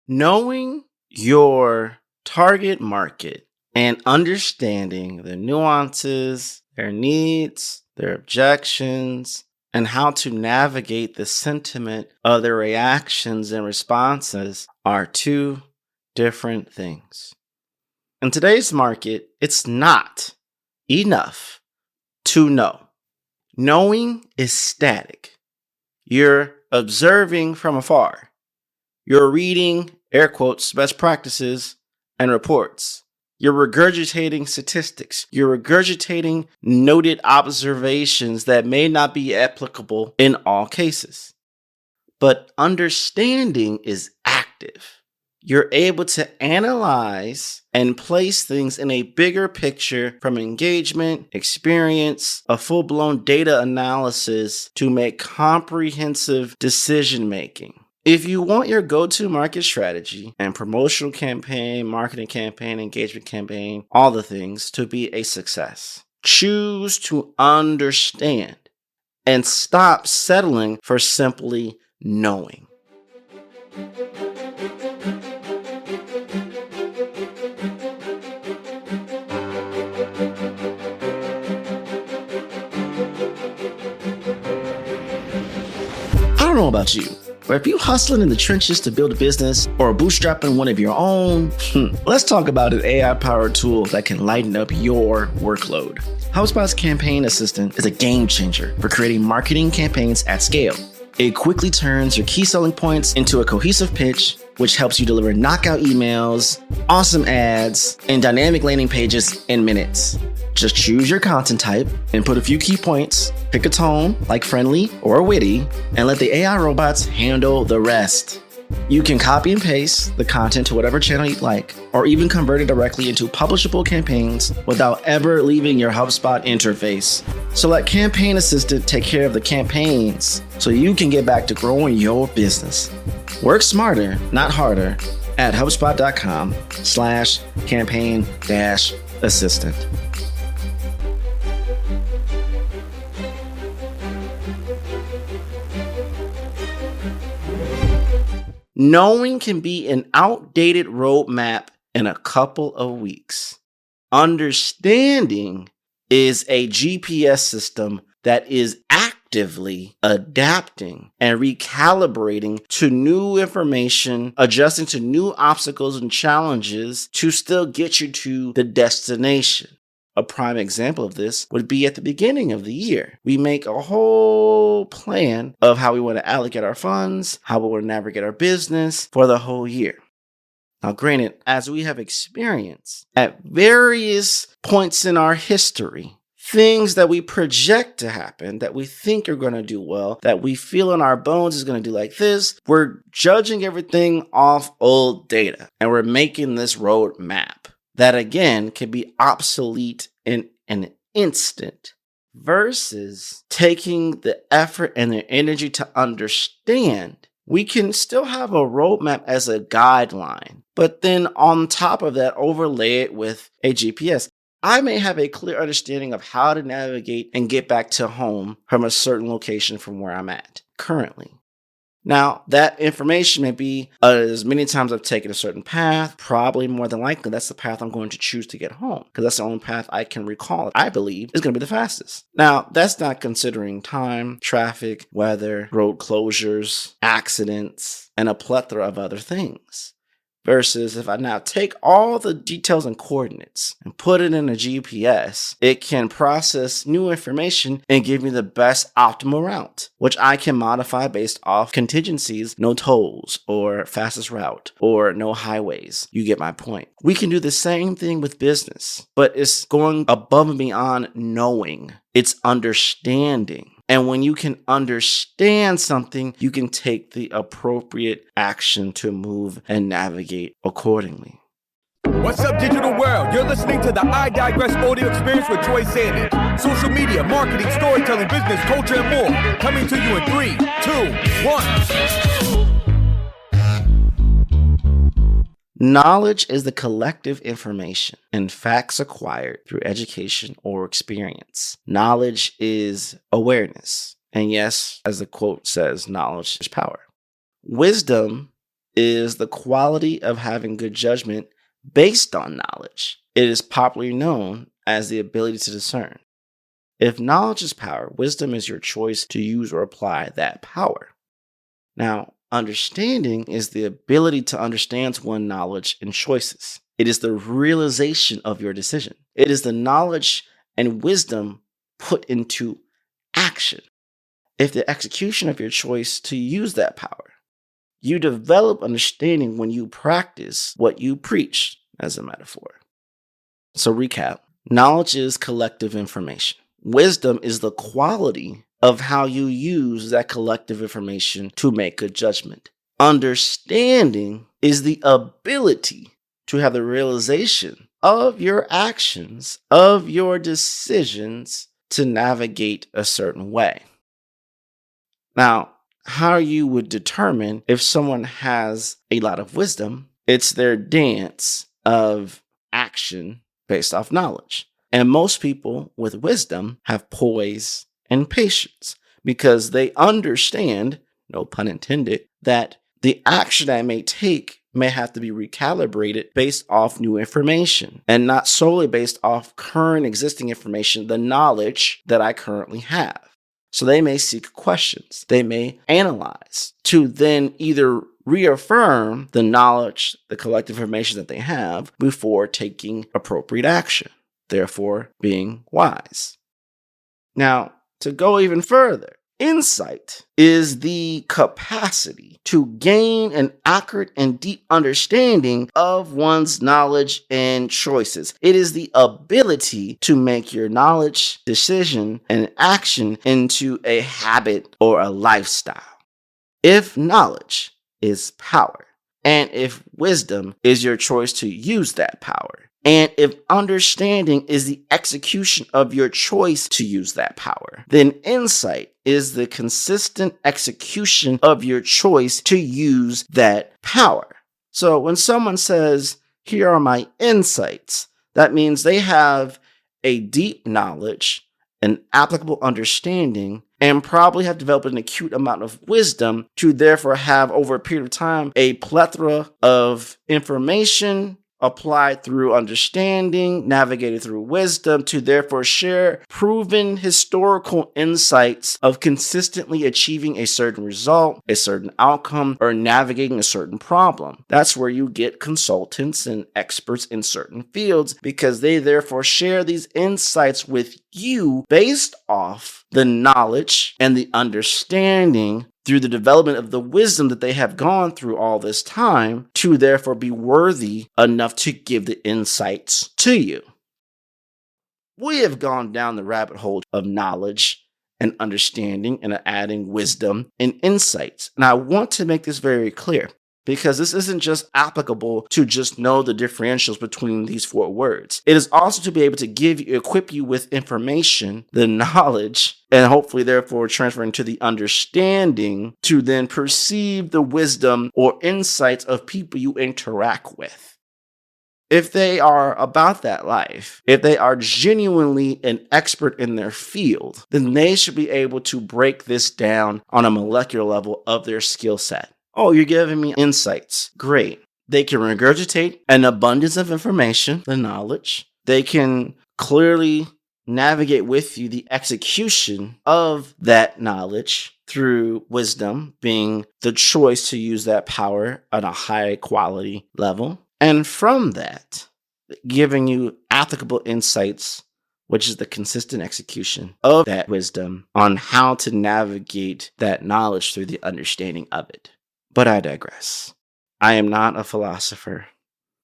Knowing your target market and understanding the nuances, their needs, their objections, and how to navigate the sentiment of their reactions and responses are two different things. In today's market, it's not enough to know. Knowing is static. You're observing from afar. You're reading, air quotes, best practices and reports. You're regurgitating statistics. You're regurgitating noted observations that may not be applicable in all cases. But understanding is active. You're able to analyze and place things in a bigger picture from engagement, experience, a full-blown data analysis to make comprehensive decision making. If you want your go-to market strategy and promotional campaign, marketing campaign, engagement campaign, all the things to be a success, choose to understand and stop settling for simply knowing. I don't know about you, but if you're hustling in the trenches to build a business or bootstrapping one of your own, let's talk about an AI-powered tool that can lighten up your workload. HubSpot's Campaign Assistant is a game changer for creating marketing campaigns at scale. It quickly turns your key selling points into a cohesive pitch, which helps you deliver knockout emails, awesome ads, and dynamic landing pages in minutes. Just choose your content type and put a few key points, pick a tone like friendly or witty, and let the AI robots handle the rest. You can copy and paste the content to whatever channel you'd like, or even convert it directly into publishable campaigns without ever leaving your HubSpot interface. So let Campaign Assistant take care of the campaigns so you can get back to growing your business. Work smarter, not harder at HubSpot.com/campaign-assistant. Knowing can be an outdated roadmap in a couple of weeks. Understanding is a GPS system that is actively adapting and recalibrating to new information, adjusting to new obstacles and challenges to still get you to the destination. A prime example of this would be at the beginning of the year. We make a whole plan of how we want to allocate our funds, how we want to navigate our business for the whole year. Now, granted, as we have experienced at various points in our history, things that we project to happen, that we think are going to do well, that we feel in our bones is going to do like this, we're judging everything off old data, and we're making this roadmap that again can be obsolete in an instant versus taking the effort and the energy to understand. We can still have a roadmap as a guideline, but then on top of that, overlay it with a GPS. I may have a clear understanding of how to navigate and get back to home from a certain location from where I'm at currently. Now, that information may be as many times I've taken a certain path, probably more than likely that's the path I'm going to choose to get home because that's the only path I can recall, I believe, is going to be the fastest. Now, that's not considering time, traffic, weather, road closures, accidents, and a plethora of other things. Versus if I now take all the details and coordinates and put it in a GPS, it can process new information and give me the best optimal route, which I can modify based off contingencies, no tolls or fastest route or no highways. You get my point. We can do the same thing with business, but it's going above and beyond knowing. It's understanding. And when you can understand something, you can take the appropriate action to move and navigate accordingly. What's up, digital world? You're listening to the I Digress audio experience with Troy Sandidge. Social media, marketing, storytelling, business, culture, and more. Coming to you in 3, 2, 1. Knowledge is the collective information and facts acquired through education or experience. Knowledge is awareness. And yes, as the quote says, knowledge is power. Wisdom is the quality of having good judgment based on knowledge. It is popularly known as the ability to discern. If knowledge is power, wisdom is your choice to use or apply that power. Now, understanding is the ability to understand one's knowledge and choices. It is the realization of your decision. It is the knowledge and wisdom put into action. If the execution of your choice to use that power, you develop understanding when you practice what you preach, as a metaphor. So recap, knowledge is collective information. Wisdom is the quality of how you use that collective information to make a judgment. Understanding is the ability to have the realization of your actions, of your decisions to navigate a certain way. Now, how you would determine if someone has a lot of wisdom, it's their dance of action based off knowledge. And most people with wisdom have poise and patience because they understand, no pun intended, that the action I may take may have to be recalibrated based off new information and not solely based off current existing information, the knowledge that I currently have. So they may seek questions, they may analyze to then either reaffirm the knowledge, the collective information that they have before taking appropriate action, therefore being wise. Now, to go even further, insight is the capacity to gain an accurate and deep understanding of one's knowledge and choices. It is the ability to make your knowledge, decision, and action into a habit or a lifestyle. If knowledge is power, and if wisdom is your choice to use that power, and if understanding is the execution of your choice to use that power, then insight is the consistent execution of your choice to use that power. So when someone says, here are my insights, that means they have a deep knowledge, an applicable understanding, and probably have developed an acute amount of wisdom to therefore have over a period of time a plethora of information applied through understanding, navigated through wisdom, to therefore share proven historical insights of consistently achieving a certain result, a certain outcome, or navigating a certain problem. That's where you get consultants and experts in certain fields, because they therefore share these insights with you based off the knowledge and the understanding through the development of the wisdom that they have gone through all this time to therefore be worthy enough to give the insights to you. We have gone down the rabbit hole of knowledge and understanding and adding wisdom and insights. And I want to make this very clear, because this isn't just applicable to just know the differentials between these four words. It is also to be able to equip you with information, the knowledge, and hopefully therefore transferring to the understanding to then perceive the wisdom or insights of people you interact with. If they are about that life, if they are genuinely an expert in their field, then they should be able to break this down on a molecular level of their skill set. Oh, you're giving me insights. Great. They can regurgitate an abundance of information, the knowledge. They can clearly navigate with you the execution of that knowledge through wisdom, being the choice to use that power on a high quality level. And from that, giving you applicable insights, which is the consistent execution of that wisdom on how to navigate that knowledge through the understanding of it. But I digress. I am not a philosopher.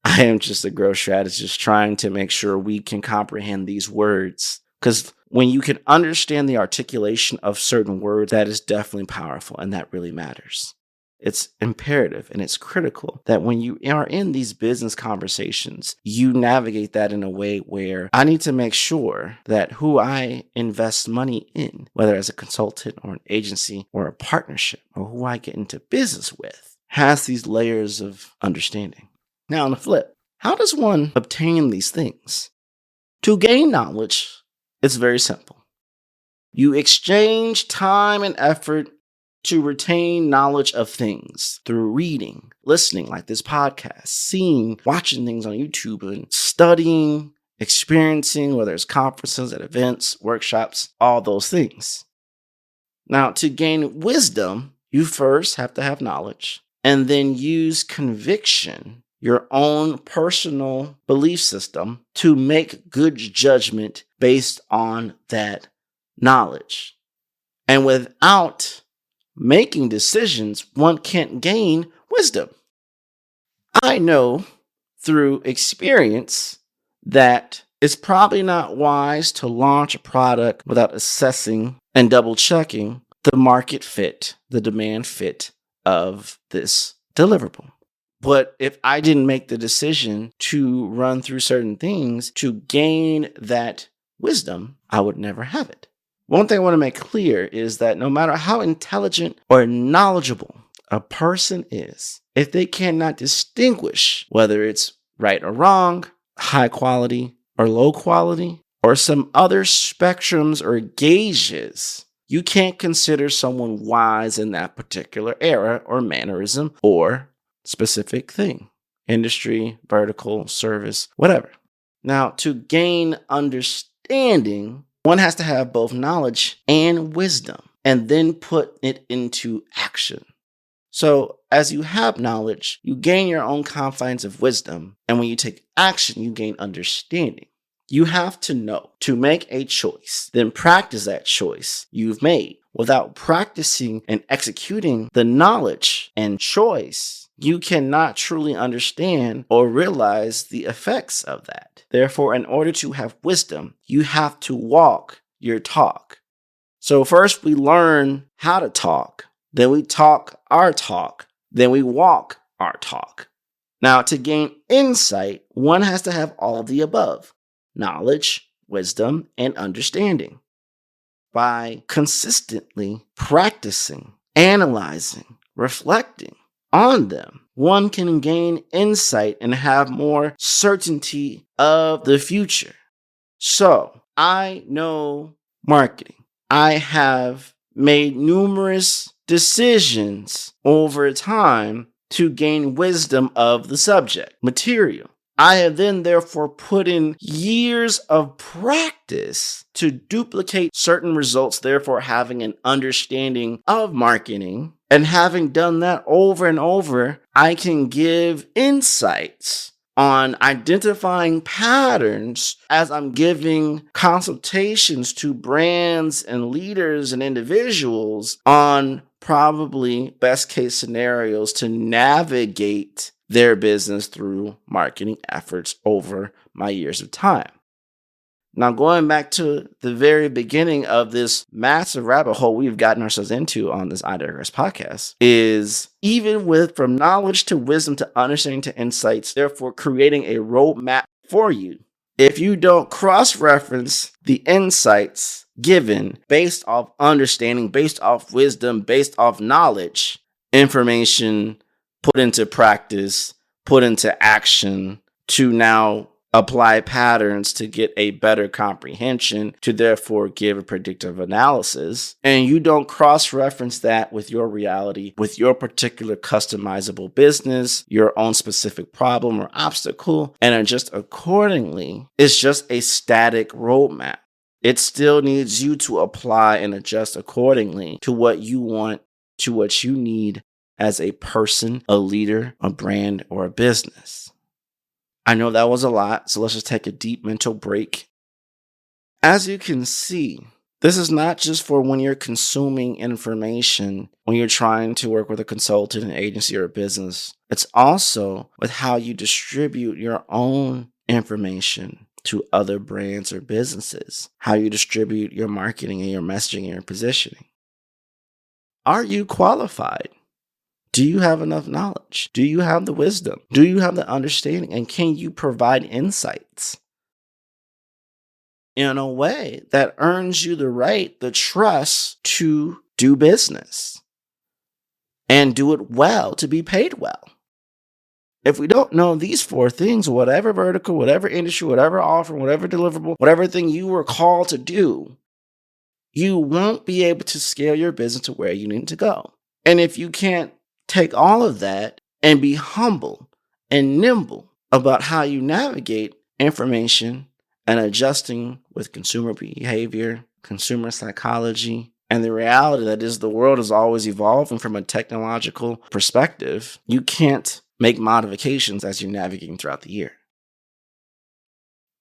I am just a growth strategist trying to make sure we can comprehend these words. Because when you can understand the articulation of certain words, that is definitely powerful, and that really matters. It's imperative and it's critical that when you are in these business conversations, you navigate that in a way where I need to make sure that who I invest money in, whether as a consultant or an agency or a partnership, or who I get into business with, has these layers of understanding. Now, on the flip, how does one obtain these things? To gain knowledge, it's very simple. You exchange time and effort to retain knowledge of things through reading, listening like this podcast, seeing, watching things on YouTube, and studying, experiencing, whether it's conferences and events, workshops, all those things. Now, to gain wisdom, you first have to have knowledge and then use conviction, your own personal belief system, to make good judgment based on that knowledge. And without making decisions, one can't gain wisdom. I know through experience that it's probably not wise to launch a product without assessing and double checking the market fit, the demand fit of this deliverable. But if I didn't make the decision to run through certain things to gain that wisdom, I would never have it. One thing I want to make clear is that no matter how intelligent or knowledgeable a person is, if they cannot distinguish whether it's right or wrong, high quality or low quality, or some other spectrums or gauges, you can't consider someone wise in that particular era or mannerism or specific thing, industry, vertical, service, whatever. Now, to gain understanding, one has to have both knowledge and wisdom and then put it into action. So as you have knowledge, you gain your own confines of wisdom. And when you take action, you gain understanding. You have to know to make a choice, then practice that choice you've made. Without practicing and executing the knowledge and choice, you cannot truly understand or realize the effects of that. Therefore, in order to have wisdom, you have to walk your talk. So first we learn how to talk, then we talk our talk, then we walk our talk. Now, to gain insight, one has to have all of the above: knowledge, wisdom, and understanding. By consistently practicing, analyzing, reflecting on them, one can gain insight and have more certainty of the future. So, I know marketing. I have made numerous decisions over time to gain wisdom of the subject material. I have then therefore put in years of practice to duplicate certain results, therefore having an understanding of marketing. And having done that over and over, I can give insights on identifying patterns as I'm giving consultations to brands and leaders and individuals on probably best case scenarios to navigate their business through marketing efforts over my years of time. Now, going back to the very beginning of this massive rabbit hole we've gotten ourselves into on this I Digress podcast is even with from knowledge to wisdom to understanding to insights, therefore creating a roadmap for you. If you don't cross-reference the insights given based off understanding, based off wisdom, based off knowledge, information put into practice, put into action to now apply patterns to get a better comprehension to therefore give a predictive analysis, and you don't cross-reference that with your reality, with your particular customizable business, your own specific problem or obstacle, and adjust accordingly, it's just a static roadmap. It still needs you to apply and adjust accordingly to what you want, to what you need as a person, a leader, a brand, or a business. I know that was a lot, so let's just take a deep mental break. As you can see, this is not just for when you're consuming information, when you're trying to work with a consultant, an agency, or a business. It's also with how you distribute your own information to other brands or businesses, how you distribute your marketing and your messaging and your positioning. Are you qualified? Do you have enough knowledge? Do you have the wisdom? Do you have the understanding? And can you provide insights in a way that earns you the right, the trust to do business and do it well, to be paid well? If we don't know these four things, whatever vertical, whatever industry, whatever offer, whatever deliverable, whatever thing you were called to do, you won't be able to scale your business to where you need to go. And if you can't take all of that and be humble and nimble about how you navigate information and adjusting with consumer behavior, consumer psychology, and the reality that is the world is always evolving from a technological perspective, you can't make modifications as you're navigating throughout the year.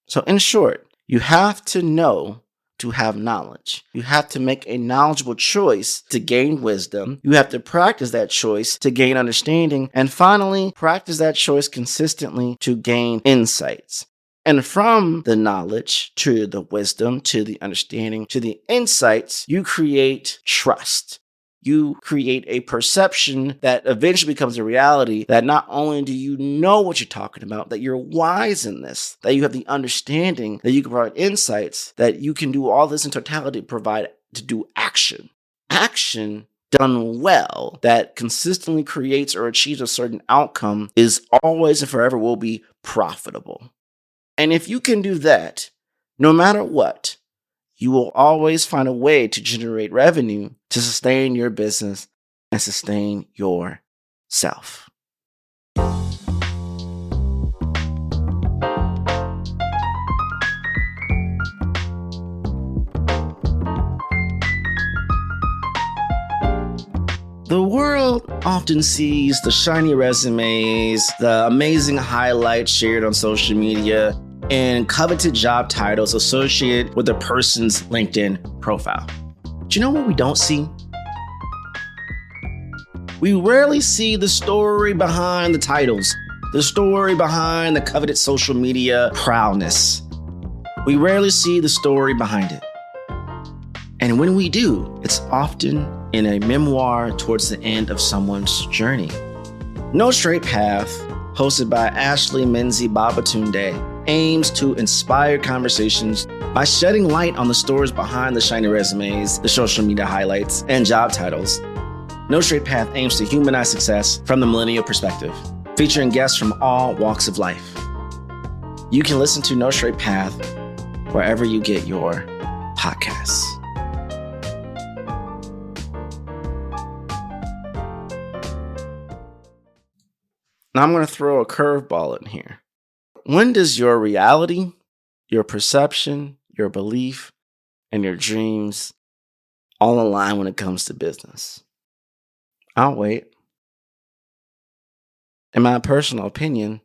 So in short, you have to know to have knowledge. You have to make a knowledgeable choice to gain wisdom. You have to practice that choice to gain understanding. And finally, practice that choice consistently to gain insights. And from the knowledge to the wisdom, to the understanding, to the insights, you create trust. You create a perception that eventually becomes a reality that not only do you know what you're talking about, that you're wise in this, that you have the understanding, that you can provide insights, that you can do all this in totality to do action. Action done well that consistently creates or achieves a certain outcome is always and forever will be profitable. And if you can do that, no matter what, you will always find a way to generate revenue to sustain your business and sustain yourself. The world often sees the shiny resumes, the amazing highlights shared on social media, and coveted job titles associated with a person's LinkedIn profile. Do you know what we don't see? We rarely see the story behind the titles, the story behind the coveted social media proudness. We rarely see the story behind it. And when we do, it's often in a memoir towards the end of someone's journey. No Straight Path, hosted by Ashley Menzie Babatunde, aims to inspire conversations by shedding light on the stories behind the shiny resumes, the social media highlights, and job titles. No Straight Path aims to humanize success from the millennial perspective, featuring guests from all walks of life. You can listen to No Straight Path wherever you get your podcasts. Now I'm going to throw a curveball in here. When does your reality, your perception, your belief, and your dreams all align when it comes to business? I'll wait. In my personal opinion,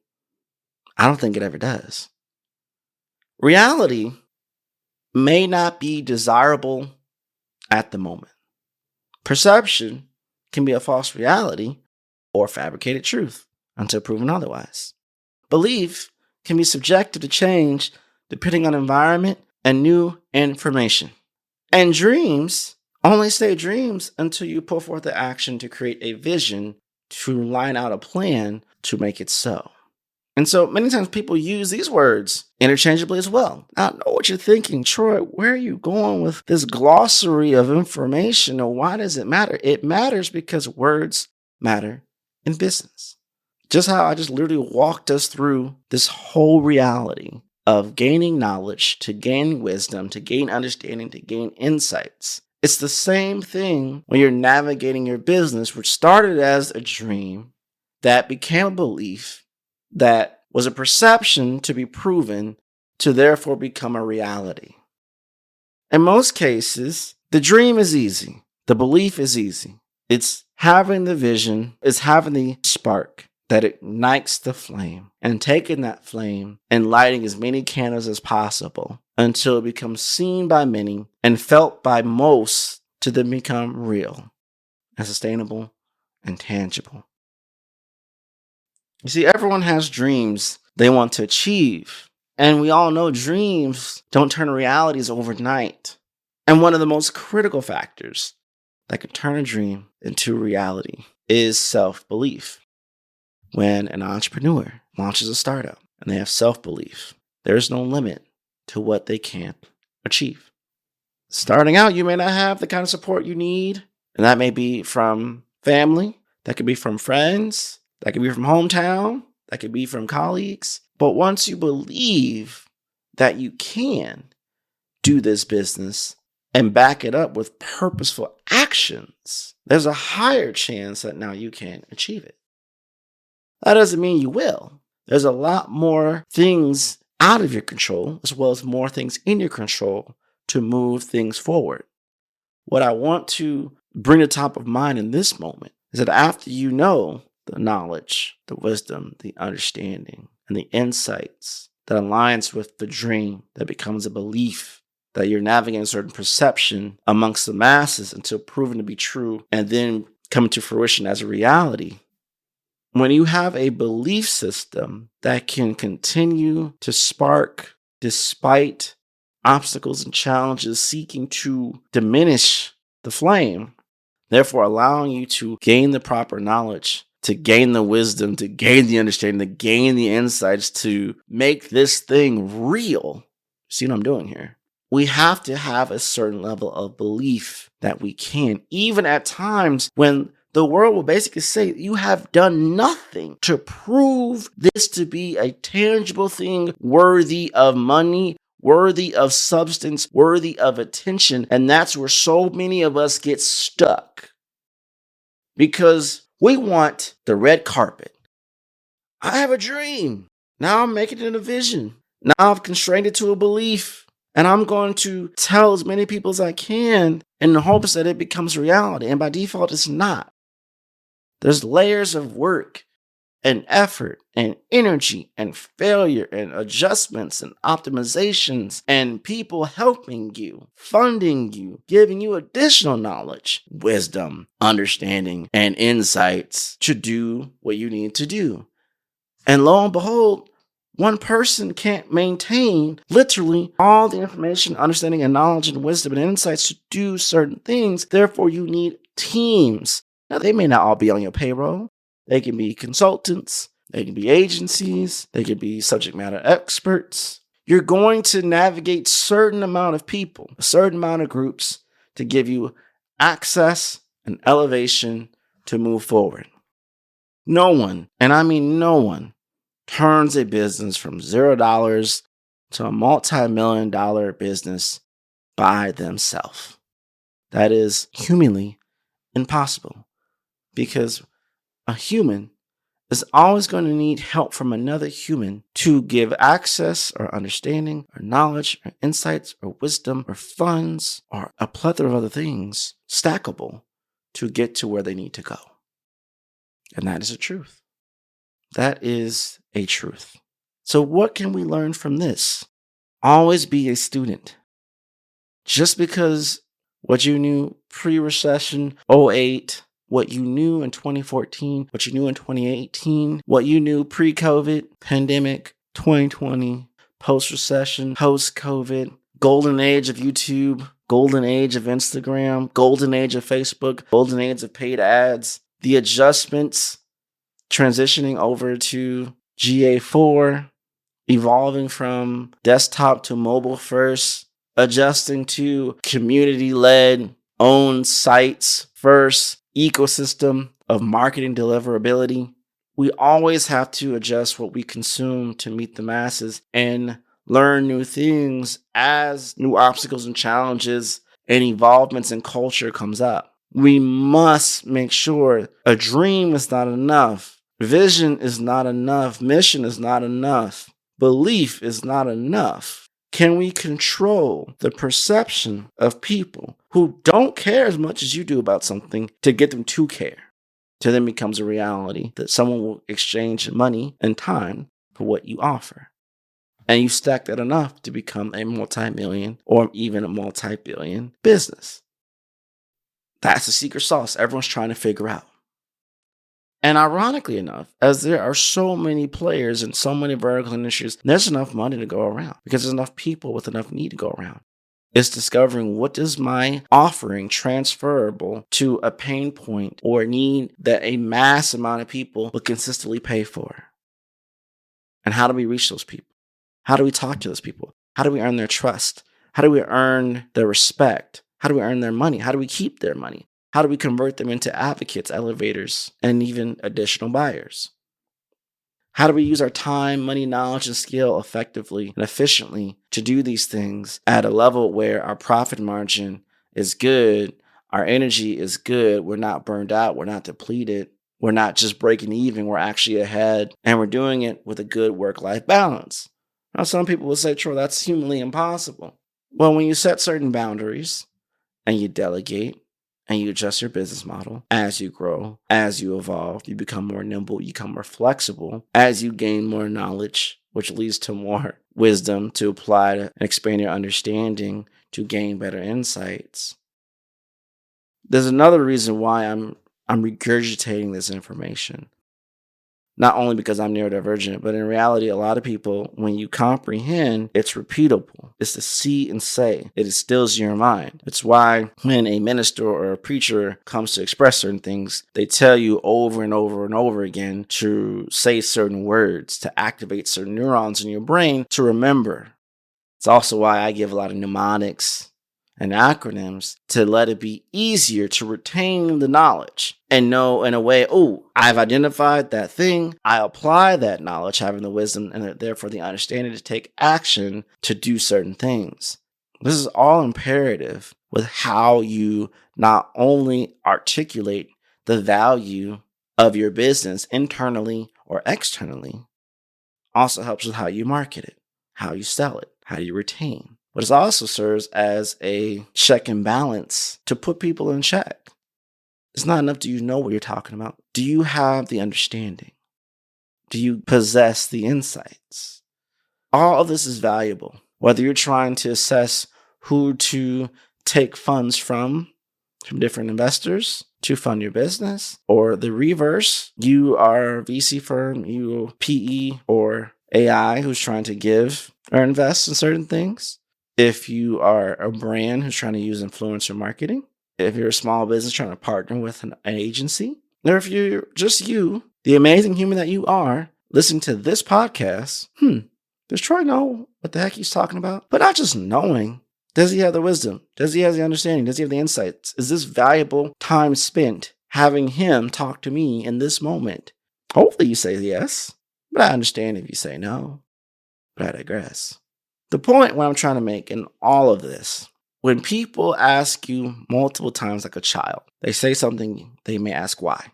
I don't think it ever does. Reality may not be desirable at the moment. Perception can be a false reality or fabricated truth until proven otherwise. Belief can be subjective to change depending on environment and new information. And dreams only stay dreams until you put forth the action to create a vision to line out a plan to make it so. And so many times people use these words interchangeably as well. I know what you're thinking, Troy, where are you going with this glossary of information? Or why does it matter? It matters because words matter in business. Just how I just literally walked us through this whole reality of gaining knowledge, to gain wisdom, to gain understanding, to gain insights. It's the same thing when you're navigating your business, which started as a dream that became a belief that was a perception to be proven to therefore become a reality. In most cases, the dream is easy. The belief is easy. It's having the vision, it's having the spark that ignites the flame and taking that flame and lighting as many candles as possible until it becomes seen by many and felt by most to then become real and sustainable and tangible. You see, everyone has dreams they want to achieve. And we all know dreams don't turn to realities overnight. And one of the most critical factors that can turn a dream into reality is self-belief. When an entrepreneur launches a startup and they have self-belief, there's no limit to what they can achieve. Starting out, you may not have the kind of support you need, and that may be from family, that could be from friends, that could be from hometown, that could be from colleagues. But once you believe that you can do this business and back it up with purposeful actions, there's a higher chance that now you can achieve it. That doesn't mean you will. There's a lot more things out of your control, as well as more things in your control to move things forward. What I want to bring to top of mind in this moment is that after you know the knowledge, the wisdom, the understanding, and the insights that aligns with the dream that becomes a belief, that you're navigating a certain perception amongst the masses until proven to be true and then coming to fruition as a reality. When you have a belief system that can continue to spark despite obstacles and challenges seeking to diminish the flame, therefore allowing you to gain the proper knowledge, to gain the wisdom, to gain the understanding, to gain the insights, to make this thing real. See what I'm doing here? We have to have a certain level of belief that we can, even at times when the world will basically say you have done nothing to prove this to be a tangible thing worthy of money, worthy of substance, worthy of attention. And that's where so many of us get stuck. Because we want the red carpet. I have a dream. Now I'm making it a vision. Now I've constrained it to a belief. And I'm going to tell as many people as I can in the hopes that it becomes reality. And by default, it's not. There's layers of work and effort and energy and failure and adjustments and optimizations and people helping you, funding you, giving you additional knowledge, wisdom, understanding, and insights to do what you need to do. And lo and behold, one person can't maintain literally all the information, understanding, and knowledge and wisdom and insights to do certain things. Therefore, you need teams. Now, they may not all be on your payroll. They can be consultants. They can be agencies. They can be subject matter experts. You're going to navigate a certain amount of people, a certain amount of groups to give you access and elevation to move forward. No one, and I mean no one, turns a business from $0 to a multi-million-dollar business by themselves. That is humanly impossible, because a human is always going to need help from another human to give access or understanding or knowledge or insights or wisdom or funds or a plethora of other things stackable to get to where they need to go. And that is a truth. That is a truth. So what can we learn from this? Always be a student. Just because what you knew pre-recession, 2008, what you knew in 2014, what you knew in 2018, what you knew pre-COVID, pandemic, 2020, post-recession, post-COVID, golden age of YouTube, golden age of Instagram, golden age of Facebook, golden age of paid ads, the adjustments, transitioning over to GA4, evolving from desktop to mobile first, adjusting to community-led, owned sites first, ecosystem of marketing deliverability. We always have to adjust what we consume to meet the masses and learn new things as new obstacles and challenges and evolvements in culture comes up. We must make sure a dream is not enough. Vision is not enough. Mission is not enough. Belief is not enough. Can we control the perception of people who don't care as much as you do about something to get them to care? To then becomes a reality that someone will exchange money and time for what you offer. And you stack that enough to become a multi-million or even a multi-billion business. That's the secret sauce everyone's trying to figure out. And ironically enough, as there are so many players in so many vertical industries, there's enough money to go around because there's enough people with enough need to go around. It's discovering what is my offering transferable to a pain point or need that a mass amount of people will consistently pay for. And how do we reach those people? How do we talk to those people? How do we earn their trust? How do we earn their respect? How do we earn their money? How do we keep their money? How do we convert them into advocates, elevators, and even additional buyers? How do we use our time, money, knowledge, and skill effectively and efficiently to do these things at a level where our profit margin is good. Our energy is good. We're not burned out. We're not depleted. We're not just breaking even. We're actually ahead, and we're doing it with a good work-life balance. Now, some people will say, Troy, that's humanly impossible. Well, when you set certain boundaries and you delegate and you adjust your business model as you grow, as you evolve, you become more nimble, you become more flexible, as you gain more knowledge, which leads to more wisdom to apply to and expand your understanding to gain better insights. There's another reason why I'm regurgitating this information. Not only because I'm neurodivergent, but in reality, a lot of people, when you comprehend, it's repeatable. It's to see and say. It instills in your mind. It's why when a minister or a preacher comes to express certain things, they tell you over and over and over again to say certain words, to activate certain neurons in your brain to remember. It's also why I give a lot of mnemonics and acronyms to let it be easier to retain the knowledge and know in a way, oh, I've identified that thing. I apply that knowledge, having the wisdom and therefore the understanding to take action to do certain things. This is all imperative with how you not only articulate the value of your business internally or externally, also helps with how you market it, how you sell it, how you retain. But it also serves as a check and balance to put people in check. It's not enough. Do you know what you're talking about? Do you have the understanding? Do you possess the insights? All of this is valuable. Whether you're trying to assess who to take funds from different investors to fund your business, or the reverse, you are a VC firm, you PE or AI who's trying to give or invest in certain things. If you are a brand who's trying to use influencer marketing, if you're a small business trying to partner with an agency, or if you're just you, the amazing human that you are, listening to this podcast, does Troy know what the heck he's talking about? But not just knowing. Does he have the wisdom? Does he have the understanding? Does he have the insights? Is this valuable time spent having him talk to me in this moment? Hopefully you say yes, but I understand if you say no. But I digress. The point what I'm trying to make in all of this, when people ask you multiple times like a child, they say something, they may ask why.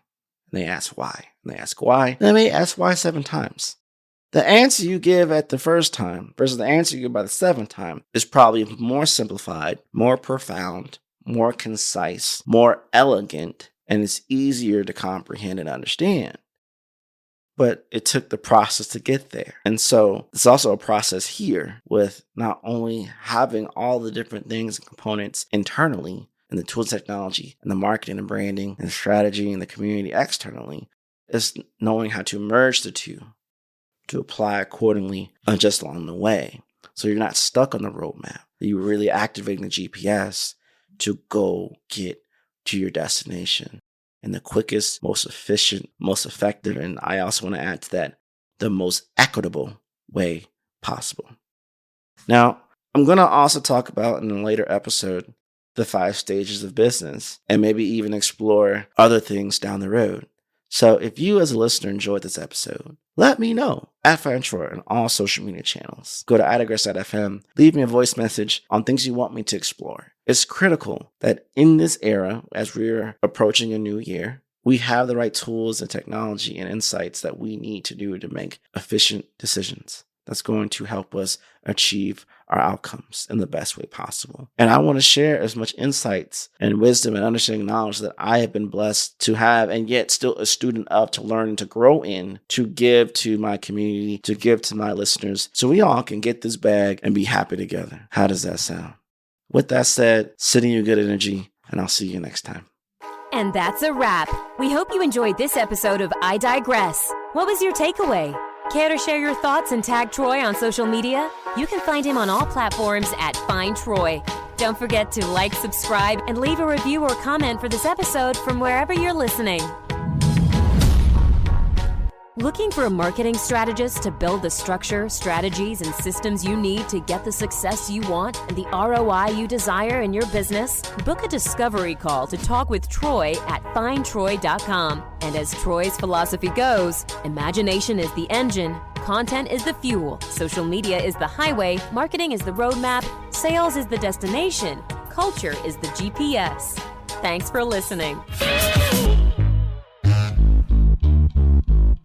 And they ask why. And they ask why. And they may ask why 7 times. The answer you give at the first time versus the answer you give by the 7th time is probably more simplified, more profound, more concise, more elegant, and it's easier to comprehend and understand. But it took the process to get there. And so it's also a process here with not only having all the different things and components internally and the tools, technology, and the marketing and branding and strategy and the community externally, it's knowing how to merge the two to apply accordingly just along the way. So you're not stuck on the roadmap. You're really activating the GPS to go get to your destination in the quickest, most efficient, most effective, and I also want to add to that, the most equitable way possible. Now, I'm going to also talk about in a later episode the 5 stages of business and maybe even explore other things down the road. So if you as a listener enjoyed this episode, let me know at FineTroy on all social media channels. Go to idigress.fm, leave me a voice message on things you want me to explore. It's critical that in this era, as we're approaching a new year, we have the right tools and technology and insights that we need to do to make efficient decisions. That's going to help us achieve our outcomes in the best way possible. And I want to share as much insights and wisdom and understanding knowledge that I have been blessed to have and yet still a student of, to learn and to grow in, to give to my community, to give to my listeners, so we all can get this bag and be happy together. How does that sound? With that said, sending you good energy, and I'll see you next time. And that's a wrap. We hope you enjoyed this episode of I Digress. What was your takeaway? Care to share your thoughts and tag Troy on social media? You can find him on all platforms at FindTroy. Don't forget to like, subscribe, and leave a review or comment for this episode from wherever you're listening. Looking for a marketing strategist to build the structure, strategies, and systems you need to get the success you want and the ROI you desire in your business? Book a discovery call to talk with Troy at findtroy.com. And as Troy's philosophy goes, imagination is the engine, content is the fuel, social media is the highway, marketing is the roadmap, sales is the destination. culture is the GPS. Thanks for listening.